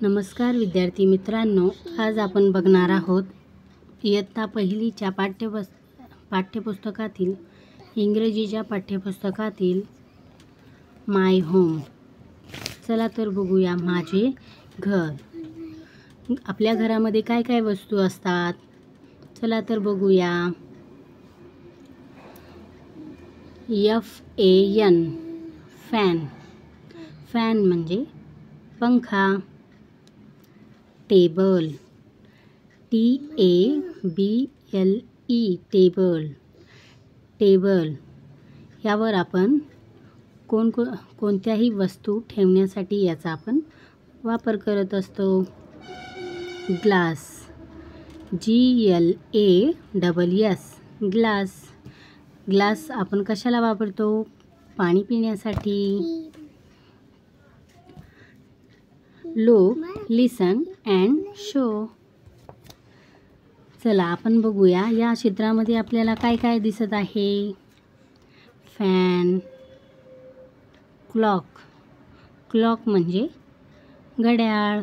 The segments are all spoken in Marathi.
नमस्कार विद्यार्थी मित्रांनो, आज आपण बघणार आहोत इयत्ता पहिलीच्या पाठ्यपुस्तकातील इंग्रजीच्या पाठ्यपुस्तकातील माय होम। चला तर बघूया माझे घर। आपल्या घरामध्ये काय काय वस्तू असतात चला तर बघूया। FAN फॅन, फॅन म्हणजे पंखा। टेबल, TABLE टेबल, टेबल यावर आपण कोणत्याही वस्तू ठेवण्यासाठी याचा आपण वापर करत असतो। ग्लास, GLASS ग्लास, ग्लास आपण कशाला वापरतो? पाणी पिण्यासाठी। Look, listen and show. चला आपण बघूया या चित्रामध्ये आपल्याला काय काय दिसत आहे। फॅन, क्लॉक, क्लॉक म्हणजे घड्याळ,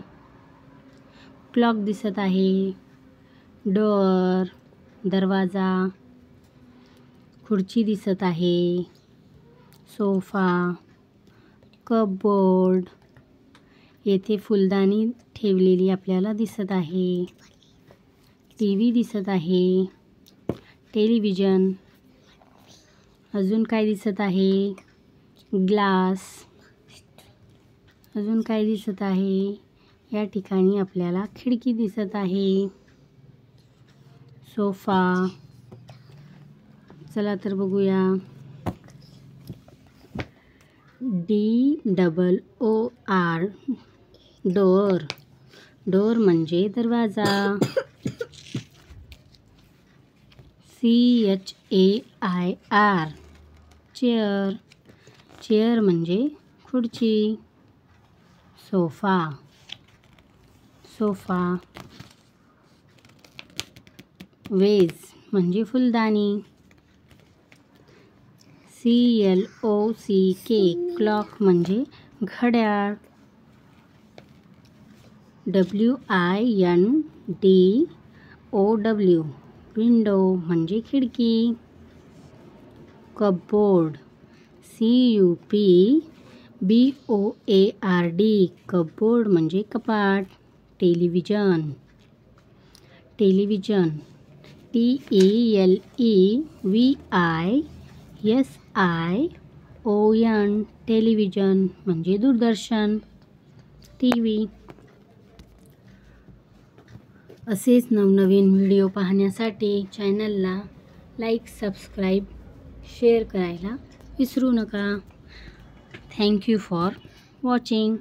क्लॉक दिसत आहे। डोअर, दरवाजा, खुर्ची दिसत आहे। सोफा, कपबोर्ड, येथे फुलदाणी ठेवलेली आपल्याला दिसत आहे। TV दिसत आहे। टेलिव्हिजन, अजून काय दिसत आहे? ग्लास, अजून काय दिसत आहे? या ठिकाणी आपल्याला खिडकी दिसत आहे। सोफा, चला तर बघूया। DOOR डोअर, डोअर म्हणजे दरवाजा। CHAIR चेअर, चेअर म्हणजे खुर्ची। Sofa, sofa. वेज म्हणजे फुलदाणी। CLOCK क्लॉक म्हणजे घड्याळ। WINDOW विंडो म्हणजे खिडकी। कपबोर्ड, CUPBOARD कपबोर्ड म्हणजे कपाट। टेलिव्हिजन, टेलिव्हिजन TELEVISION टेलिव्हिजन म्हणजे दूरदर्शन। TV। असेच नवनवीन व्हिडिओ पाहण्यासाठी चॅनलला लाईक, सबस्क्राईब, शेअर करायला विसरू नका। Thank you for watching.